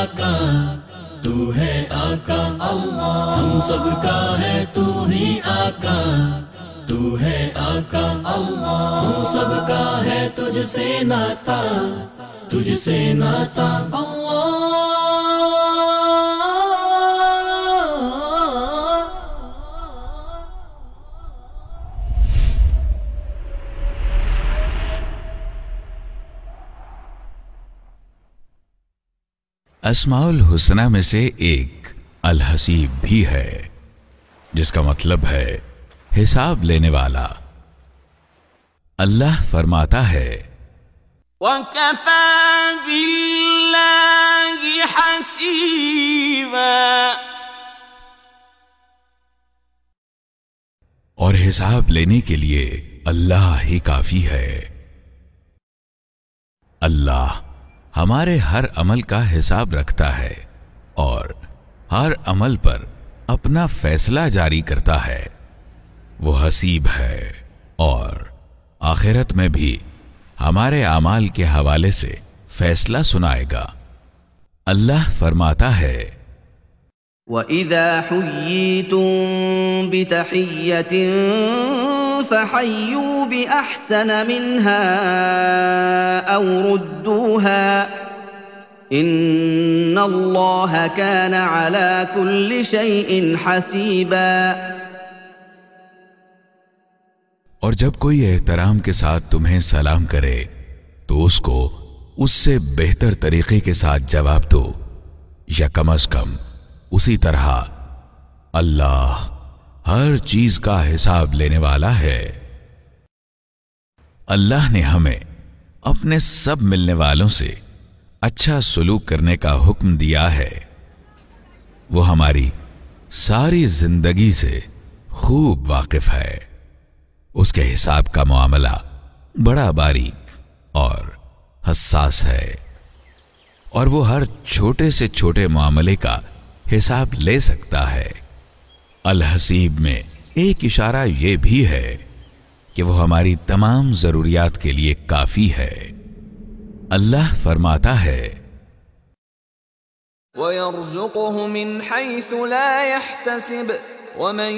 آقا تو ہے آقا اللہ، ہم سب کا ہے تو ہی آقا تو ہے آقا اللہ، ہم سب کا ہے تجھ سے ناتا تجھ سے ناتا اللہ۔ اسماء الحسنہ میں سے ایک الحسیب بھی ہے، جس کا مطلب ہے حساب لینے والا۔ اللہ فرماتا ہے وَكَفَى بِاللَّهِ حَسِيبًا، اور حساب لینے کے لیے اللہ ہی کافی ہے۔ اللہ ہمارے ہر عمل کا حساب رکھتا ہے اور ہر عمل پر اپنا فیصلہ جاری کرتا ہے۔ وہ حسیب ہے اور آخرت میں بھی ہمارے اعمال کے حوالے سے فیصلہ سنائے گا۔ اللہ فرماتا ہے وَإِذَا حُيِّيتُم بِتَحِيَّةٍ فَحَيُّوا بِأَحْسَنَ مِنْهَا أَوْ رُدُّوهَا إِنَّ اللَّهَ كَانَ عَلَى كُلِّ شَيْءٍ حَسِيبًا۔ اور جب کوئی احترام کے ساتھ تمہیں سلام کرے تو اس کو اس سے بہتر طریقے کے ساتھ جواب دو، یا کم از کم اسی طرح۔ اللہ ہر چیز کا حساب لینے والا ہے۔ اللہ نے ہمیں اپنے سب ملنے والوں سے اچھا سلوک کرنے کا حکم دیا ہے۔ وہ ہماری ساری زندگی سے خوب واقف ہے۔ اس کے حساب کا معاملہ بڑا باریک اور حساس ہے، اور وہ ہر چھوٹے سے چھوٹے معاملے کا حساب لے سکتا ہے۔ الحسیب میں ایک اشارہ یہ بھی ہے کہ وہ ہماری تمام ضروریات کے لیے کافی ہے۔ اللہ فرماتا ہے وَيَرْزُقُهُ مِنْ حَيْثُ لَا يَحْتَسِبُ وَمَنْ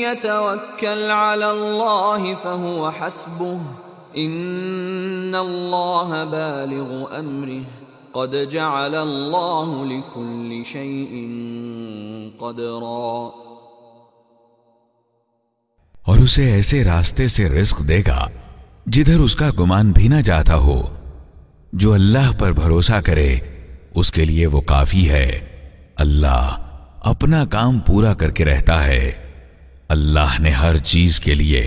يَتَوَكَّلْ عَلَى اللَّهِ فَهُوَ حَسْبُهُ إِنَّ اللَّهَ بَالِغُ أَمْرِهِ قَدْ جَعَلَ اللَّهُ لِكُلِّ شَيْءٍ قَدْرًا۔ اور اسے ایسے راستے سے رزق دے گا جدھر اس کا گمان بھی نہ جاتا ہو۔ جو اللہ پر بھروسہ کرے اس کے لیے وہ کافی ہے۔ اللہ اپنا کام پورا کر کے رہتا ہے۔ اللہ نے ہر چیز کے لیے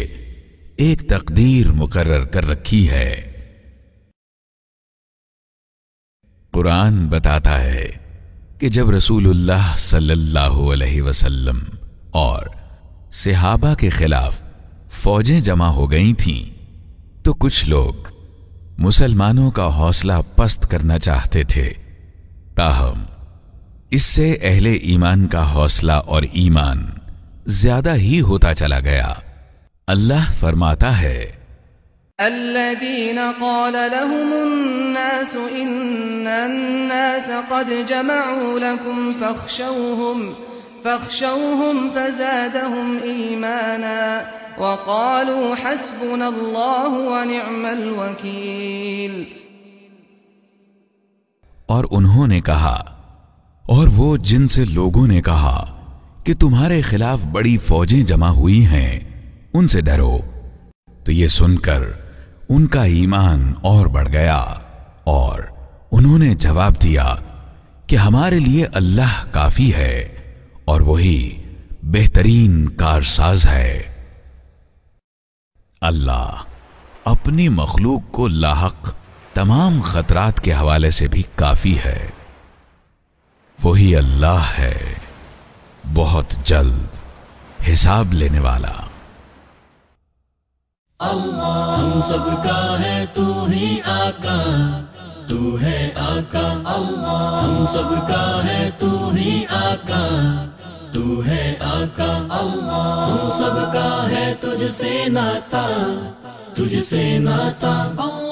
ایک تقدیر مقرر کر رکھی ہے۔ قرآن بتاتا ہے کہ جب رسول اللہ صلی اللہ علیہ وسلم اور صحابہ کے خلاف فوجیں جمع ہو گئی تھیں تو کچھ لوگ مسلمانوں کا حوصلہ پست کرنا چاہتے تھے، تاہم اس سے اہل ایمان کا حوصلہ اور ایمان زیادہ ہی ہوتا چلا گیا۔ اللہ فرماتا ہے الذين قال لهم الناس إن الناس قد جمعوا لكم فاخشوهم فزادهم إيمانا وقالوا حسبنا الله ونعم الوكيل۔ اور انہوں نے کہا، اور وہ جن سے لوگوں نے کہا کہ تمہارے خلاف بڑی فوجیں جمع ہوئی ہیں ان سے ڈرو، تو یہ سن کر ان کا ایمان اور بڑھ گیا، اور انہوں نے جواب دیا کہ ہمارے لیے اللہ کافی ہے اور وہی بہترین کارساز ہے۔ اللہ اپنی مخلوق کو لاحق تمام خطرات کے حوالے سے بھی کافی ہے۔ وہی اللہ ہے بہت جلد حساب لینے والا۔ اللہ ہم سب کا ہے تو ہی آقا تو ہے آقا اللہ، ہم سب کا ہے تو ہی آقا تو ہے آقا اللہ، ہم سب کا ہے تجھ سے ناتا تجھ سے ناتا اللہ۔